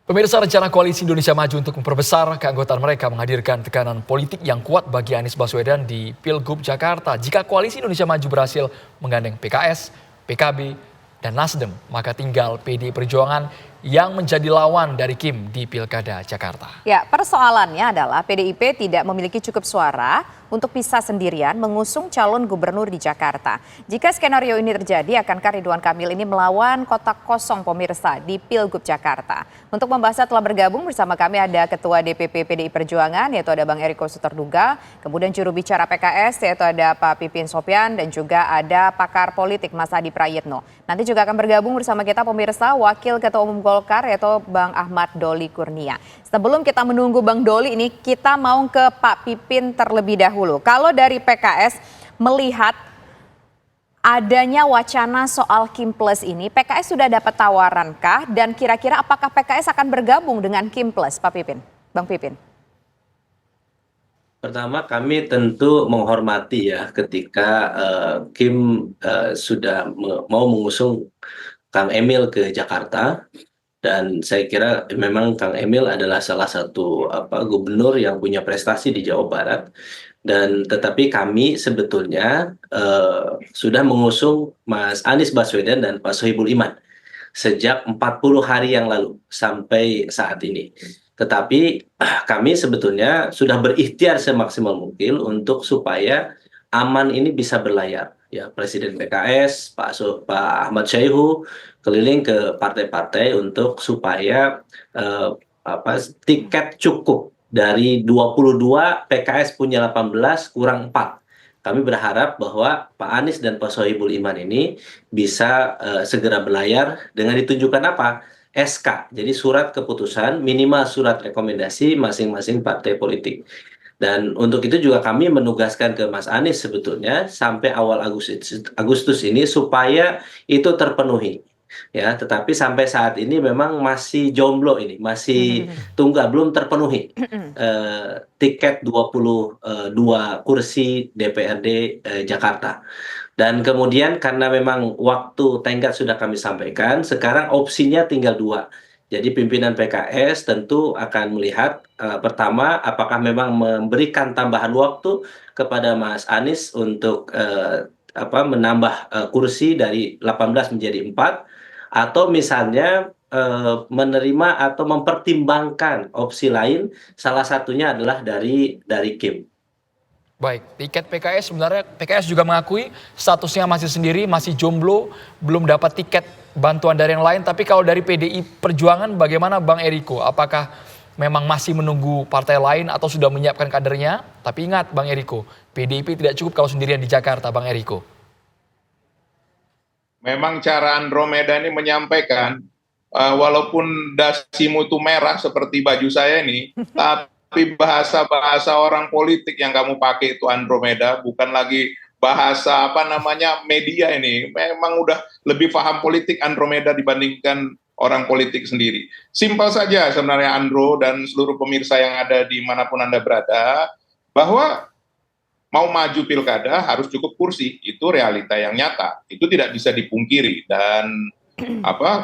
Pemirsa, rencana Koalisi Indonesia Maju untuk memperbesar keanggotaan mereka menghadirkan tekanan politik yang kuat bagi Anies Baswedan di Pilgub Jakarta. Jika Koalisi Indonesia Maju berhasil menggandeng PKS, PKB, dan Nasdem, maka tinggal PDI Perjuangan yang menjadi lawan dari Kim di Pilkada Jakarta. Ya, persoalannya adalah PDIP tidak memiliki cukup suara untuk bisa sendirian mengusung calon gubernur di Jakarta. Jika skenario ini terjadi, akankah Ridwan Kamil ini melawan kotak kosong pemirsa di Pilgub Jakarta? Untuk membahasnya telah bergabung bersama kami ada Ketua DPP PDI Perjuangan, yaitu ada Bang Eriko Sutarduga, kemudian juru bicara PKS, yaitu ada Pak Pipin Sopyan, dan juga ada pakar politik Mas Adi Prayitno. Nanti juga akan bergabung bersama kita pemirsa Wakil Ketua Umum Golkar, yaitu Bang Ahmad Doli Kurnia. Sebelum kita menunggu Bang Doli ini, kita mau ke Pak Pipin terlebih dahulu. Kalau dari PKS melihat adanya wacana soal Kim Plus ini, PKS sudah dapat tawarankah? Dan kira-kira apakah PKS akan bergabung dengan Kim Plus, Pak Pipin? Bang Pipin. Pertama, kami tentu menghormati ya ketika Kim sudah mau mengusung Kang Emil ke Jakarta. Dan saya kira memang Kang Emil adalah salah satu gubernur yang punya prestasi di Jawa Barat. Dan tetapi kami sebetulnya sudah mengusung Mas Anies Baswedan dan Pak Sohibul Iman sejak 40 hari yang lalu sampai saat ini. Tetapi kami sebetulnya sudah berikhtiar semaksimal mungkin untuk supaya aman ini bisa berlayar. Ya, Presiden PKS, Pak Ahmad Syaihu keliling ke partai-partai untuk supaya tiket cukup dari 22, PKS punya 18 kurang 4. Kami berharap bahwa Pak Anies dan Pak Sohibul Iman ini bisa segera berlayar dengan ditunjukkan apa? SK, jadi surat keputusan, minimal surat rekomendasi masing-masing partai politik. Dan untuk itu juga kami menugaskan ke Mas Anies sebetulnya sampai awal Agustus ini supaya itu terpenuhi. Ya, tetapi sampai saat ini memang masih jomblo ini, masih tunggal, belum terpenuhi tiket 22 kursi DPRD Jakarta. Dan kemudian karena memang waktu tenggat sudah kami sampaikan, sekarang opsinya tinggal 2. Jadi pimpinan PKS tentu akan melihat pertama apakah memang memberikan tambahan waktu kepada Mas Anies untuk menambah kursi dari 18 menjadi 4, atau misalnya menerima atau mempertimbangkan opsi lain, salah satunya adalah dari Kim. Baik, tiket PKS sebenarnya PKS juga mengakui statusnya masih sendiri, masih jomblo, belum dapat tiket bantuan dari yang lain. Tapi kalau dari PDI Perjuangan bagaimana Bang Eriko? Apakah memang masih menunggu partai lain atau sudah menyiapkan kadernya? Tapi ingat Bang Eriko, PDIP tidak cukup kalau sendirian di Jakarta, Bang Eriko. Memang cara Andromeda ini menyampaikan, walaupun dasimu itu merah seperti baju saya ini, tapi bahasa-bahasa orang politik yang kamu pakai itu Andromeda, bukan lagi bahasa media ini. Memang udah lebih paham politik Andromeda dibandingkan orang politik sendiri. Simpel saja sebenarnya Andro dan seluruh pemirsa yang ada di manapun Anda berada, bahwa mau maju pilkada harus cukup kursi, itu realita yang nyata, itu tidak bisa dipungkiri. Dan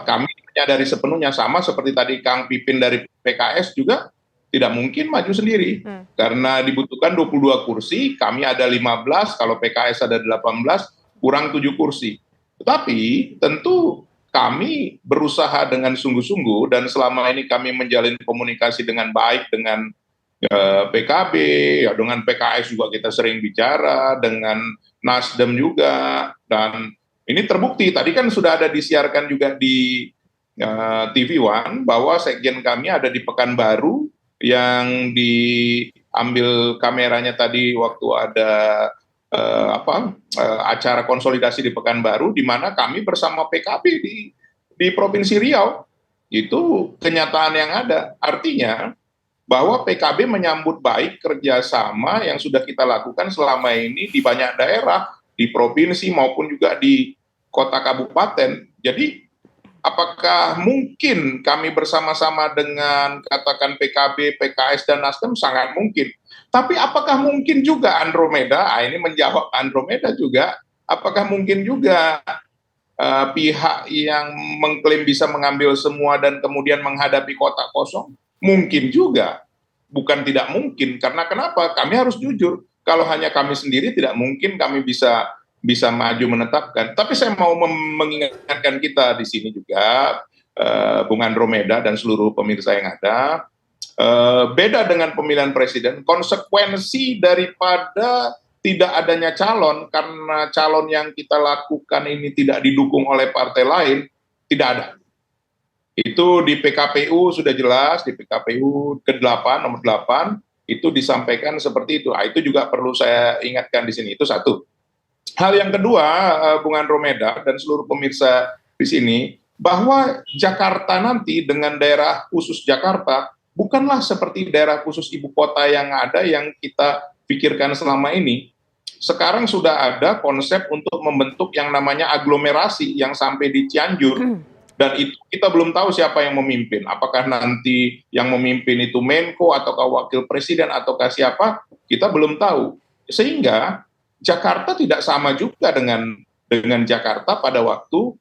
kami menyadari sepenuhnya, sama seperti tadi Kang Pipin dari PKS juga tidak mungkin maju sendiri karena dibutuhkan 22 kursi, kami ada 15, kalau PKS ada 18, kurang 7 kursi. Tetapi tentu kami berusaha dengan sungguh-sungguh, dan selama ini kami menjalin komunikasi dengan baik dengan PKB, ya dengan PKS juga kita sering bicara, dengan Nasdem juga, dan ini terbukti tadi kan sudah ada disiarkan juga di TV One bahwa sekjen kami ada di Pekanbaru yang diambil kameranya tadi waktu ada acara konsolidasi di Pekanbaru, di mana kami bersama PKB di Provinsi Riau. Itu kenyataan yang ada, artinya bahwa PKB menyambut baik kerjasama yang sudah kita lakukan selama ini di banyak daerah, di provinsi maupun juga di kota kabupaten. Jadi apakah mungkin kami bersama-sama dengan katakan PKB, PKS, dan Nasdem? Sangat mungkin. Tapi apakah mungkin juga Andromeda, ini menjawab Andromeda juga, apakah mungkin juga pihak yang mengklaim bisa mengambil semua dan kemudian menghadapi kotak kosong? Mungkin juga, bukan tidak mungkin. Karena kenapa? Kami harus jujur. Kalau hanya kami sendiri tidak mungkin kami bisa maju menetapkan. Tapi saya mau mengingatkan kita di sini juga, Bung Andromeda dan seluruh pemirsa yang ada, beda dengan pemilihan presiden, konsekuensi daripada tidak adanya calon karena calon yang kita lakukan ini tidak didukung oleh partai lain, tidak ada. Itu di PKPU sudah jelas, di PKPU ke-8, nomor 8, itu disampaikan seperti itu. Itu juga perlu saya ingatkan di sini, itu satu. Hal yang kedua, Bung Andromeda dan seluruh pemirsa di sini, bahwa Jakarta nanti dengan daerah khusus Jakarta, bukanlah seperti daerah khusus ibu kota yang ada yang kita pikirkan selama ini. Sekarang sudah ada konsep untuk membentuk yang namanya aglomerasi yang sampai di Cianjur. Dan itu kita belum tahu siapa yang memimpin. Apakah nanti yang memimpin itu Menko ataukah wakil presiden ataukah siapa, kita belum tahu. Sehingga Jakarta tidak sama juga dengan Jakarta pada waktu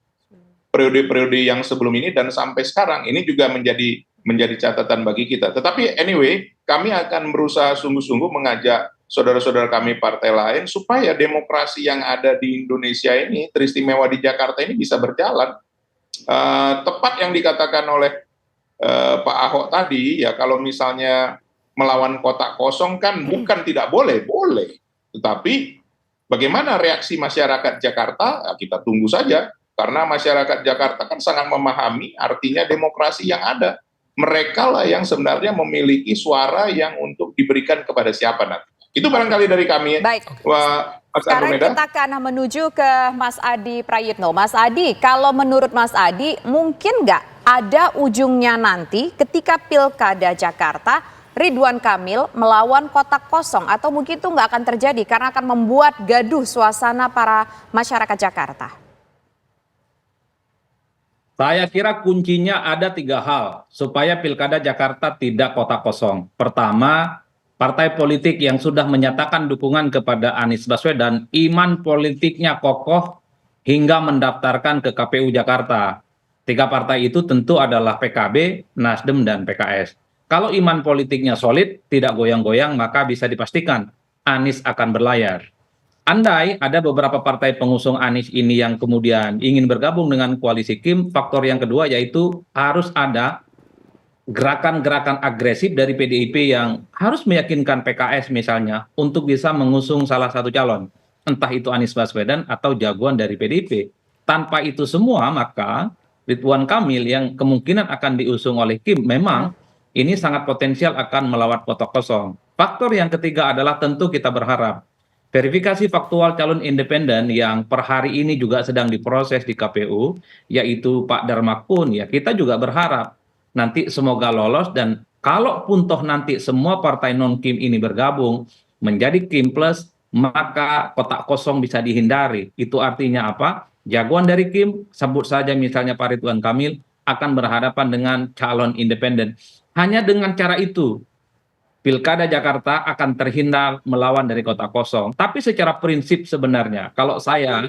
periode-periode yang sebelum ini dan sampai sekarang. Ini juga menjadi catatan bagi kita. Tetapi anyway, kami akan berusaha sungguh-sungguh mengajak saudara-saudara kami partai lain supaya demokrasi yang ada di Indonesia ini, teristimewa di Jakarta ini bisa berjalan. Tepat yang dikatakan oleh Pak Ahok tadi, ya kalau misalnya melawan kotak kosong kan bukan tidak boleh, boleh. Tetapi bagaimana reaksi masyarakat Jakarta, ya kita tunggu saja. Karena masyarakat Jakarta kan sangat memahami artinya demokrasi yang ada. Mereka lah yang sebenarnya memiliki suara yang untuk diberikan kepada siapa nanti. Itu barangkali dari kami. Baik. Sekarang kita akan menuju ke Mas Adi Prayitno. Mas Adi, kalau menurut Mas Adi, mungkin nggak ada ujungnya nanti ketika Pilkada Jakarta, Ridwan Kamil melawan kotak kosong, atau mungkin itu nggak akan terjadi karena akan membuat gaduh suasana para masyarakat Jakarta? Saya kira kuncinya ada 3 hal supaya Pilkada Jakarta tidak kotak kosong. Pertama, partai politik yang sudah menyatakan dukungan kepada Anies Baswedan, iman politiknya kokoh hingga mendaftarkan ke KPU Jakarta. 3 partai itu tentu adalah PKB, Nasdem, dan PKS. Kalau iman politiknya solid, tidak goyang-goyang, maka bisa dipastikan Anies akan berlayar. Andai ada beberapa partai pengusung Anies ini yang kemudian ingin bergabung dengan koalisi Kim, faktor yang kedua yaitu harus ada gerakan-gerakan agresif dari PDIP yang harus meyakinkan PKS misalnya untuk bisa mengusung salah satu calon, entah itu Anies Baswedan atau jagoan dari PDIP. Tanpa itu semua, maka Ridwan Kamil yang kemungkinan akan diusung oleh Kim memang ini sangat potensial akan melawan kotak kosong. Faktor yang ketiga adalah tentu kita berharap verifikasi faktual calon independen yang per hari ini juga sedang diproses di KPU, yaitu Pak Darmakun, ya kita juga berharap nanti semoga lolos, dan kalaupun toh nanti semua partai non-Kim ini bergabung menjadi Kim Plus, maka kotak kosong bisa dihindari. Itu artinya apa? Jagoan dari Kim, sebut saja misalnya Pak Ridwan Kamil, akan berhadapan dengan calon independen. Hanya dengan cara itu, Pilkada Jakarta akan terhindar melawan dari kotak kosong. Tapi secara prinsip sebenarnya, kalau saya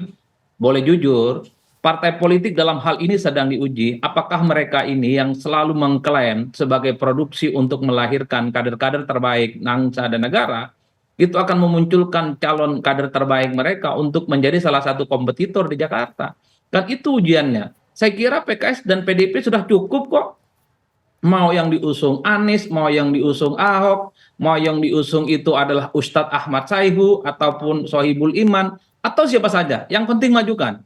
boleh jujur, partai politik dalam hal ini sedang diuji apakah mereka ini yang selalu mengklaim sebagai produksi untuk melahirkan kader-kader terbaik bangsa dan negara, itu akan memunculkan calon kader terbaik mereka untuk menjadi salah satu kompetitor di Jakarta. Dan itu ujiannya. Saya kira PKS dan PDIP sudah cukup kok. Mau yang diusung Anies, mau yang diusung Ahok, mau yang diusung itu adalah Ustadz Ahmad Saihu ataupun Sohibul Iman atau siapa saja, yang penting majukan.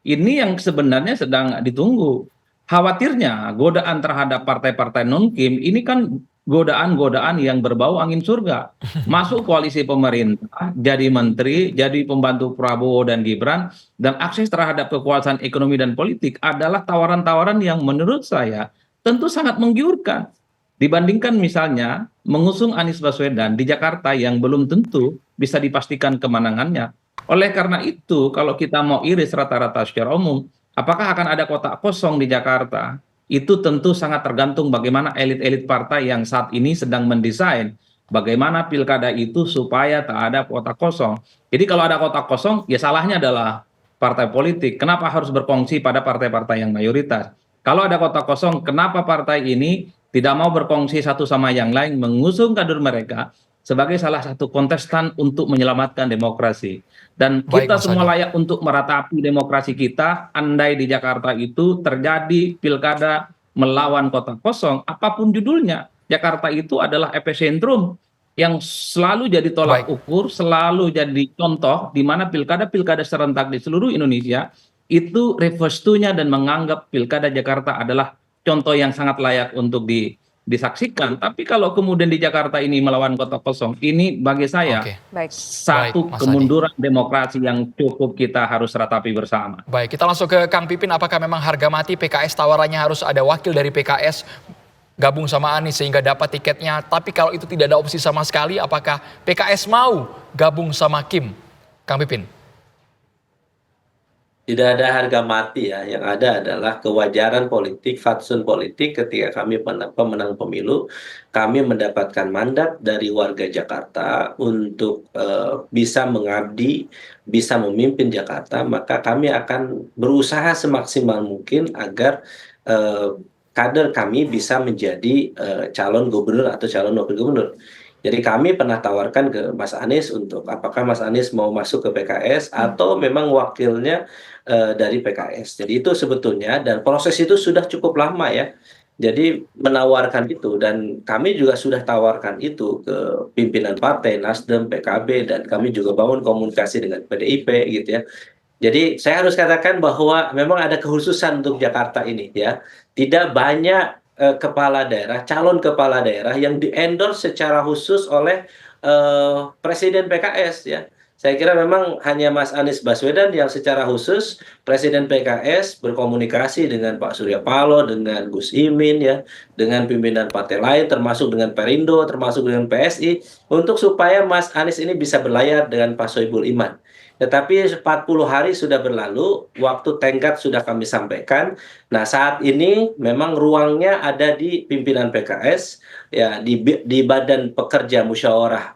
Ini yang sebenarnya sedang ditunggu. Khawatirnya godaan terhadap partai-partai non-Kim ini kan godaan-godaan yang berbau angin surga. Masuk koalisi pemerintah, jadi menteri, jadi pembantu Prabowo dan Gibran, dan akses terhadap kekuasaan ekonomi dan politik adalah tawaran-tawaran yang menurut saya tentu sangat menggiurkan dibandingkan misalnya mengusung Anies Baswedan di Jakarta yang belum tentu bisa dipastikan kemenangannya. Oleh karena itu, kalau kita mau iris rata-rata secara umum, apakah akan ada kotak kosong di Jakarta? Itu tentu sangat tergantung bagaimana elit-elit partai yang saat ini sedang mendesain bagaimana pilkada itu supaya tak ada kotak kosong. Jadi kalau ada kotak kosong, ya salahnya adalah partai politik, kenapa harus berkongsi pada partai-partai yang mayoritas? Kalau ada kotak kosong, kenapa partai ini tidak mau berkongsi satu sama yang lain mengusung kader mereka sebagai salah satu kontestan untuk menyelamatkan demokrasi? Dan Baik, kita Mas semua Adi. layak untuk meratapi demokrasi kita, andai di Jakarta itu terjadi pilkada melawan kotak kosong, apapun judulnya, Jakarta itu adalah epicentrum yang selalu jadi tolak Baik. ukur, selalu jadi contoh di mana pilkada-pilkada serentak di seluruh Indonesia itu revestunya dan menganggap pilkada Jakarta adalah contoh yang sangat layak untuk disaksikan. Tapi kalau kemudian di Jakarta ini melawan kota kosong, ini bagi saya Oke. Baik. Baik, satu Mas Adi. kemunduran demokrasi yang cukup kita harus ratapi bersama. Baik, kita langsung ke Kang Pipin. Apakah memang harga mati PKS tawarannya harus ada wakil dari PKS gabung sama Anies sehingga dapat tiketnya? Tapi kalau itu tidak ada opsi sama sekali, apakah PKS mau gabung sama Kim? Kang Pipin. Tidak ada harga mati ya, yang ada adalah kewajaran politik, fatsun politik ketika kami pemenang pemilu, kami mendapatkan mandat dari warga Jakarta untuk bisa mengabdi, bisa memimpin Jakarta, maka kami akan berusaha semaksimal mungkin agar kader kami bisa menjadi calon gubernur atau calon wakil gubernur. Jadi kami pernah tawarkan ke Mas Anies untuk apakah Mas Anies mau masuk ke PKS atau memang wakilnya dari PKS. Jadi itu sebetulnya dan proses itu sudah cukup lama ya. Jadi menawarkan itu dan kami juga sudah tawarkan itu ke pimpinan partai Nasdem, PKB dan kami juga bangun komunikasi dengan PDIP gitu ya. Jadi saya harus katakan bahwa memang ada kekhususan untuk Jakarta ini ya. Tidak banyak kepala daerah, calon kepala daerah yang di-endorse secara khusus oleh Presiden PKS ya. Saya kira memang hanya Mas Anies Baswedan yang secara khusus Presiden PKS berkomunikasi dengan Pak Surya Paloh, dengan Gus Imin ya, dengan pimpinan partai lain termasuk dengan Perindo, termasuk dengan PSI untuk supaya Mas Anies ini bisa berlayar dengan Pak Soebul Iman. Tetapi 40 hari sudah berlalu, waktu tenggat sudah kami sampaikan. Nah, saat ini memang ruangnya ada di pimpinan PKS, ya di Badan Pekerja Musyawarah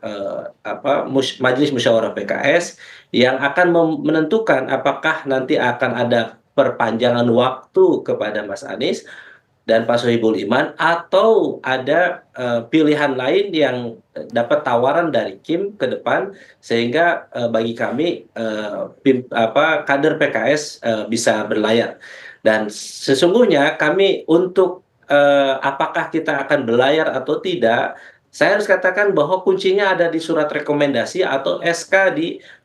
Majelis Musyawarah PKS yang akan menentukan apakah nanti akan ada perpanjangan waktu kepada Mas Anies dan Pak Sohibul Iman atau ada pilihan lain yang dapat tawaran dari Kim ke depan sehingga bagi kami kader PKS bisa berlayar dan sesungguhnya kami untuk apakah kita akan berlayar atau tidak. Saya harus katakan bahwa kuncinya ada di surat rekomendasi atau SK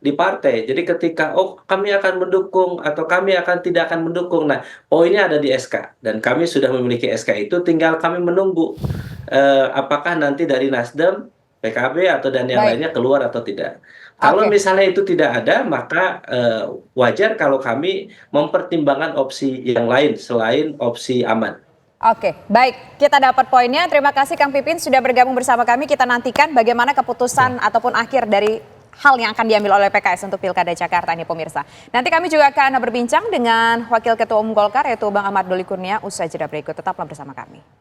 di partai. Jadi ketika kami akan mendukung atau kami akan tidak akan mendukung. Nah, poinnya ada di SK dan kami sudah memiliki SK itu tinggal kami menunggu apakah nanti dari Nasdem, PKB atau dan yang Baik. lainnya keluar atau tidak. Kalau Oke. misalnya itu tidak ada, maka wajar kalau kami mempertimbangkan opsi yang lain selain opsi aman. Oke, baik. Kita dapat poinnya. Terima kasih Kang Pipin sudah bergabung bersama kami. Kita nantikan bagaimana keputusan ataupun akhir dari hal yang akan diambil oleh PKS untuk Pilkada Jakarta ini pemirsa. Nanti kami juga akan berbincang dengan Wakil Ketua Umum Golkar yaitu Bang Ahmad Doli Kurnia usai jeda berikut. Tetaplah bersama kami.